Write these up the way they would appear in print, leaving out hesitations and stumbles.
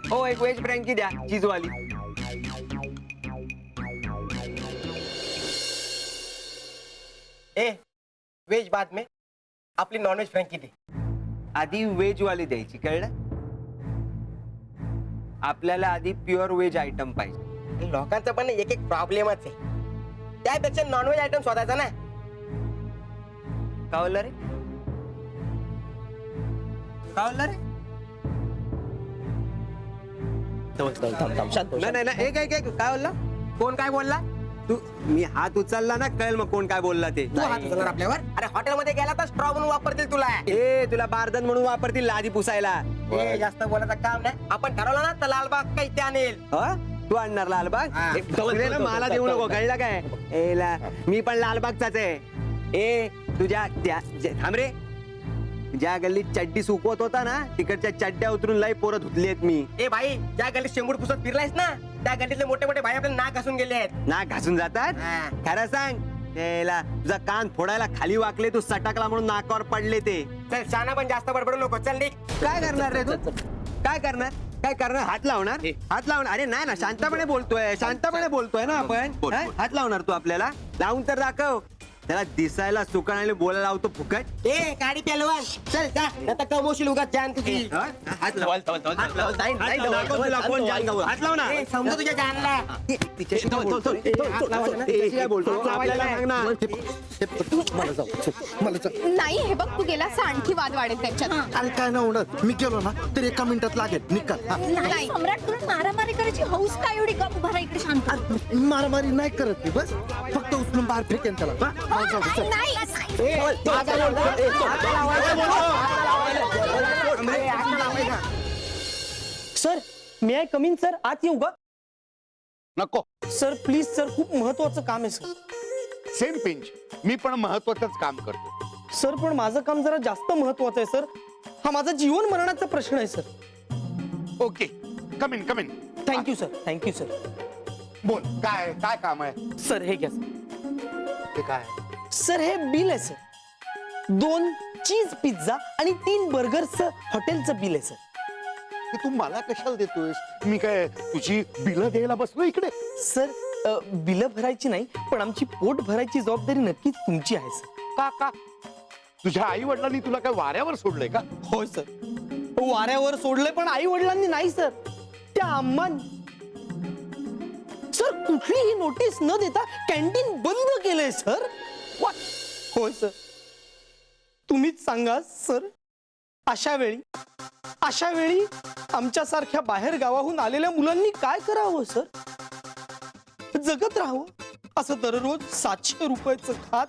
हो एक व्हेज फ्रँकी द्या चीजवाली. ए वेज बाद में आपली नॉनव्हेज फ्रँकी दे. आधी व्हेज वाली द्यायची कळलं. आपल्याला आधी प्युअर व्हेज आयटम पाहिजे. लोकांचं पण एक एक प्रॉब्लेमच आहे. त्यापेक्षा नॉनव्हेज आयटम शोधायचा ना. कावलं रे कावलं रे. नाही नाही एक एक एक काय बोलला. कोण काय बोलला. तू मी हात उचलला ना कळेल मग कोण काय बोलला ते. तू हात उचलणार आपल्यावर. अरे हॉटेलमध्ये गेला तर स्ट्रॉ म्हणून वापरतील तुला. ए तुला बारदन म्हणून वापरतील लादी पुसायला. ए जास्त बोलायचं काम नाही. आपण ठरवलं ना तर लालबाग काही ते आणेल. हा? तू आणणार लालबाग. हा. ए, बघले ना, मला देऊ नको कळलं काय. मी पण लालबागचाच आहे. ए तुझ्या थांब रे. ज्या गल्लीत चड्डी सुकवत होता ना तिकडच्या चड्ड्या उतरून लय पोरं धुतलीत मी. ए भाई ज्या गल्लीत शेंबूड पुसत फिरलायस ना त्या गल्लीतले मोठे मोठे भाई आपल्याला नाक घासून गेले आहेत. ना घासून जातात. हा. खरं सांग त्याला तुझा कान फोडायला खाली वाकले तू सटकला म्हणून नाकावर पडले ते. चल शाना पण जास्त बडबडू नको. चल निघ. काय करणार रे तू. काय करणार काय करणार. हात लावणार हात लावणार. अरे नाही ना शांतपणे बोलतोय ना आपण. हा? हात लावणार तू आपल्याला. लावून तर दाखव. त्याला दिसायला सुकण आणि बोलायला लावतो फुकट. ए गाडी पेलवान चल जा आता कमवशील उगाच जान तुझी. हा? हात लाव. हात लाव. दाखव तुला कोण जान गाव. हात लाव ना. ए समजा तुझ्या जानला. तिच्याशी बोलतोय. हात लावायचा ना. तिच्याशी काय बोलतो आपल्याला सांग ना. नाही हे बघ तू गेलास आणखी वाद वाढेल त्याच्यात. अरे काय नाही होणार. मी केलो ना तर एका मिनिटात लागेल. निकाल. नाही सम्राट तुला मारामारी करायची हौस काय एवढी. गप उभा राहा इकडे शांत. मारामारी नाही करत मी. बस फक्त उचलून बाहेर फेकेन त्याला. हा? जाऊ दे, चल. नाही sir me I coming sir. आत येऊ का. नको. सर प्लीज सर खूप महत्वाचं काम आहे सर. Same pinch. मी पण महत्वाचंच काम करतो. सर पण माझं काम जरा जास्त महत्वाचं आहे सर. हा माझा जीवन मरणाचा प्रश्न आहे sir. Okay come in come in. Thank you sir. Thank you sir. बोल काय काय काम आहे. सर हे घ्या ते काय. सर हे बिल आहे सर. 2 चीज पिझ्झा आणि 3 बर्गरचं हॉटेलचं बिल आहे सर. हे तू मला कशाला देतोयस. मी काय तुझी बिलं द्यायला बसलो इकडे. सर बिलं भरायची नाही पण आमची पोट भरायची जबाबदारी नक्कीच तुमची आहे सर. का का तुझ्या आई वडिलांनी तुला काय वाऱ्यावर सोडलंय का. होय सर. वाऱ्यावर सोडलंय पण आई वडिलांनी नाही सर. त्या अम्मांनी सर कुठलीही नोटीस न देता कॅन्टीन बंद केलंय सर. होय सर. तुम्हीच सांगा सर. अशा वेळी आमच्यासारख्या बाहेर गावाहून आलेल्या मुलांनी काय करावं सर. जगत राहावं असं दररोज 700 रुपयाचं खात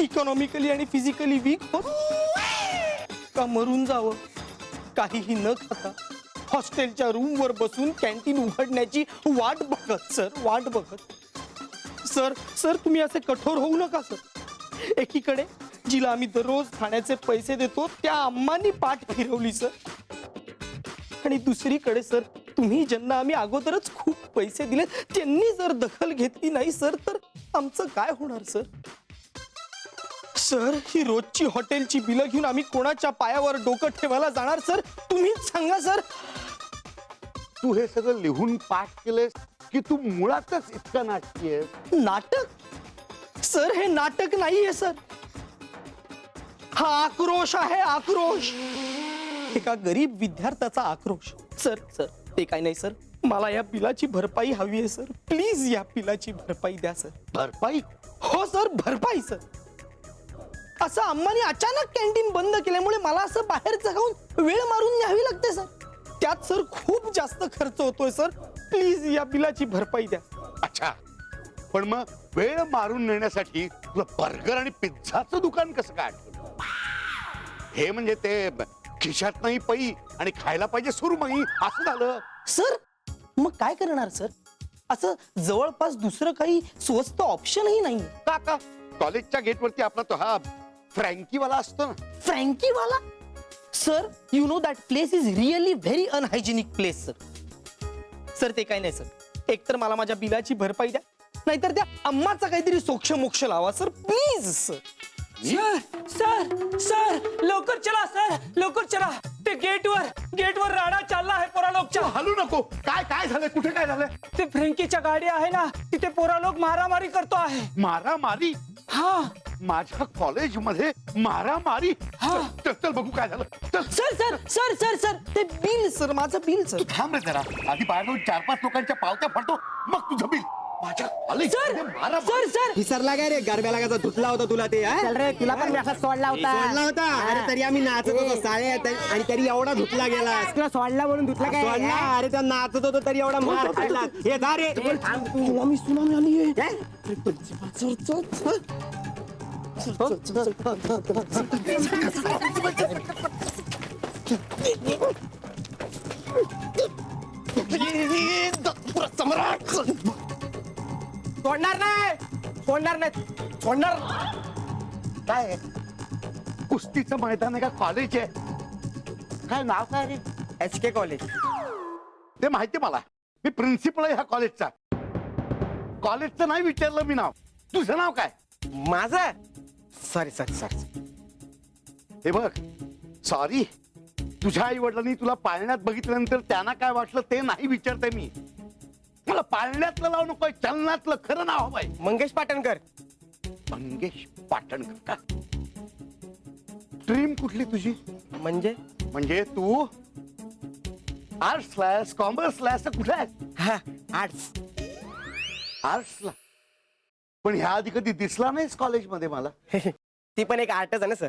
इकॉनॉमिकली आणि फिजिकली वीक होत का मरून जावं काहीही न खाता हॉस्टेलच्या रूमवर बसून कॅन्टीन उघडण्याची वाट बघत सर. वाट बघत सर. सर तुम्ही असे कठोर होऊ नका सर. एकीकडे जिला आम्ही दररोज खाण्याचे पैसे देतो त्या अम्मांनी पाठ फिरवली सर. आणि दुसरीकडे सर तुम्ही ज्यांना आम्ही अगोदरच खूप पैसे दिले त्यांनी जर दखल घेतली नाही सर तर आमचं काय होणार सर. सर ही रोजची हॉटेलची बिलं घेऊन आम्ही कोणाच्या पायावर डोकं ठेवायला जाणार सर. तुम्हीच सांगा सर. तू हे सगळं लिहून पाठ केलंयस की तू मुळातच इतका नाटकी आहे. नाटक सर. हे नाटक नाहीये सर. हा आक्रोश आहे. आक्रोश. एका गरीब विद्यार्थ्याचा आक्रोश सर. सर ते काय नाही सर. मला या बिलाची भरपाई हवी आहे सर. प्लीज या बिलाची भरपाई द्या सर. भरपाई. हो सर भरपाई सर. असं अम्मानी अचानक कॅन्टीन बंद केल्यामुळे मला असं बाहेरचं खाऊन वेळ मारून न्यावी लागते सर. त्यात सर खूप जास्त खर्च होतोय सर. प्लीज या बिलाची भरपाई द्या. अच्छा पण मग वेळ मारून नेण्यासाठी तुला बर्गर आणि पिझ्झाचं दुकान कसं काय आठवलं. हे म्हणजे ते खिशात नाही पै आणि खायला पाहिजे सुरमई असं झालं सर. मग काय करणार सर. असं जवळपास दुसरं काही स्वस्त ऑप्शनही नाही. का कॉलेजच्या गेटवरती आपला तो हा फ्रँकीवाला असतो ना. फ्रँकीवाला sir. You know that place is really very unhygienic place sir. Sir ते काय नाही सर. एकतर मला माझ्या बिलाची भरपाई द्या नाहीतर त्या अम्माचा काहीतरी सोक्ष मोक्ष लावा sir. Please sir. Sir sir sir लवकर चला सर लवकर चला ते गेटवर राडा चालला आहे पोरा लोकच्या हलू नको. काय काय झालंय? कुठे काय झालंय? ते फ्रँकीच्या गाडी आहे ना तिथे पोरा लोक मारामारी करतो आहे. मारामारी? हा माझ्या कॉलेजमध्ये मारामारी? हा. चल चल बघू काय झालं. चल. Sir sir sir sir sir ते बिल सर माझं बिल सर. तू थांब रे जरा. आधी बाहेर जाऊन 4-5 लोकांच्या पावत्या फाडतो, मग तुझं बिल. माझ्या कॉलेजमध्ये मारामारी? सर सर विसरला काय रे? गरब्याला कसा धुतला होता तुला ते हा? चल रे तुला पण मी असा सोडला सोडला होता. अरे तरी आम्ही नाचत होतो साळे आणि तरी एवढा धुतला गेला. तुला सोडला म्हणून धुतला काय सोडला. अरे त्या नाचत होतो तरी एवढा मार खाल्ला. हे जा रे. सुनामी सुनामी आली आहे. हे? सोडणार नाही काय कुस्तीचं मैदान आहे का कॉलेज आहे? काय नाव काय रे? HK college. ते माहिती मला. मी प्रिन्सिपल आहे ह्या कॉलेजचा. कॉलेजचं नाही विचारलं मी नाव. तुझं नाव काय? माझं सॉरी हे बघ, सॉरी. तुझ्या आई वडिलांनी तुला पाळण्यात बघितल्यानंतर त्यांना काय वाटलं ते नाही विचारते मी. मला पाळण्यातलं नाव नकोय, चलनातलं खरं नाव हवंय. मंगेश पाटणकर. मंगेश पाटणकर का? ड्रीम कुठली तुझी? म्हणजे तू आर्ट्सला आहेस, कॉमर्सला आहेस, कुठे आहेस? आर्ट्स. आर्ट्सला. पण ह्या आधी कधी दिसला नाहीस कॉलेजमध्ये मला. ती पण एक आर्टच आहे ना सर.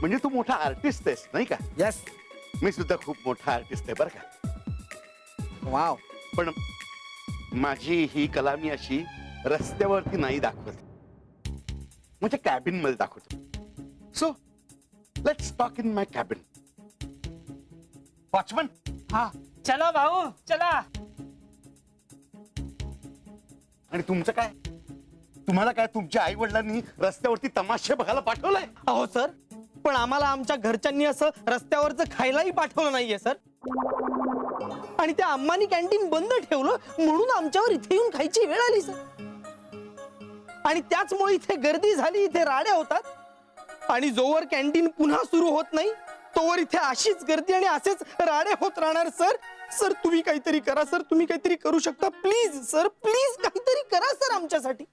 म्हणजे तू मोठा आर्टिस्ट आहेस नाही का? यस. मी सुद्धा खूप मोठा आर्टिस्ट आहे बरं का. वाव. पण माझी ही कला मी अशी रस्त्यावरती नाही दाखवत, म्हणजे कॅबिन मध्ये दाखवतो. So let's talk in my cabin. Watchman. हा चला भाऊ चला. आणि तुमचं काय? तुम्हाला काय तुमच्या आई वडिलांनी रस्त्यावरती तमाशे बघायला पाठवलंय? अहो सर पण आम्हाला आमच्या घरच्यांनी असं रस्त्यावरचं खायलाही पाठवलं नाहीये सर. आणि त्या अम्मानी कॅन्टीन बंद ठेवलं म्हणून आमच्यावर इथे येऊन खायची वेळ आली सर. आणि त्याचमुळे इथे गर्दी झाली, इथे राड्या होतात. आणि जोवर कॅन्टीन पुन्हा सुरू होत नाही तोवर इथे अशीच गर्दी आणि असेच राडे होत राहणार सर. सर तुम्ही काहीतरी करा सर. तुम्ही काहीतरी करू शकता प्लीज सर. प्लीज काहीतरी करा सर आमच्यासाठी.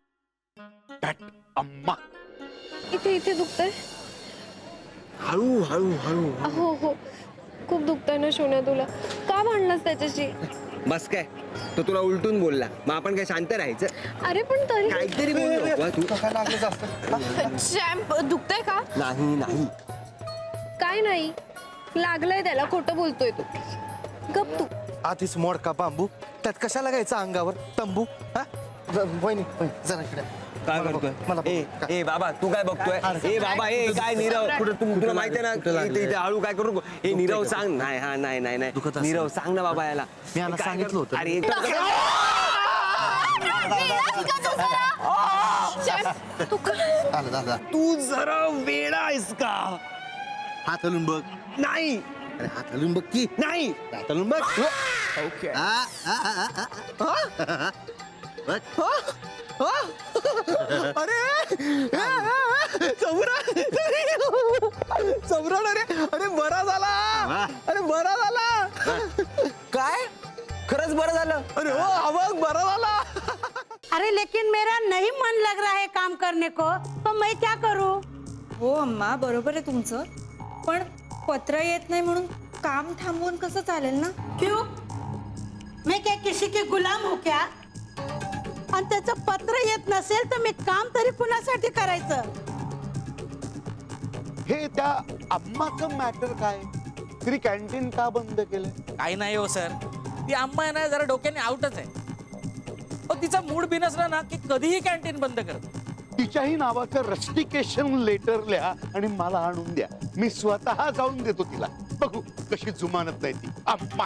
That अम्मा. इथे दुखतंय. हळू हळू हळू. हो हो खूप दुखतंय ना सोन्या तुला. का भांडलास त्याच्याशी? बस काय तो तुला उलटून बोलला, मग आपण काय शांत राहायचं? अरे पण तरी काहीतरी बोल नको, तू. चॅम्प दुखतंय का? नाही नाही. काय नाही लागलंय त्याला. खोटं बोलतोय तू. गप तू. आधीच मोडका बांबू त्यात कशाला गायचा अंगावर तंबू? हा? वहिनी जरा इकडे. काय करतोय? मला ए बाबा तू काय बघतोय? ए बाबा ए काय नीरव तुला माहितीये ना इथे हळू काय करू नको. ए नीरव सांग. नाही हा नाही नाही नाही दुखत असेल. नीरव सांग ना बाबा याला. मी यांना काय सांगितलं होतं. अरे चॅम्प तू आलं दादा. तू जरा वेडा आहेस का? हात हलून बघ. नाही अरे हात हलून बघ की. नाही. हात हलून बघ. ओके. चौरण अरे बरा झाला. अरे बरा झाला. काय खरंच बरं झालं? अरे हो आवाज बरा झाला. अरे लेकिन मेरा नहीं मन लग रहा है काम करने को, तो मैं क्या करूं? हो अम्मा बरोबर आहे तुमचं. पण पत्र येत नाही म्हणून काम थांबवून कसं चालेल ना? क्यों? मैं क्या किसी की गुलाम हूँ क्या? आणि त्याचं पत्र येत नसेल तर मी काम तरी कुणासाठी करायचं? हे त्या अम्माचं मॅटर काय? तरी कॅन्टीन का बंद केलं? काही नाही हो सर. ती अम्मा आहे ना जरा डोक्याने आउटच आहे. तिचा मूड बिनसला ना की कधीही कॅन्टीन बंद करत. तिच्याही नावाचं रस्टिकेशन लेटर लिहा आणि मला आणून द्या. मी स्वतः जाऊन देतो तिला. बघू कशी जुमानत नाही ती अम्मा.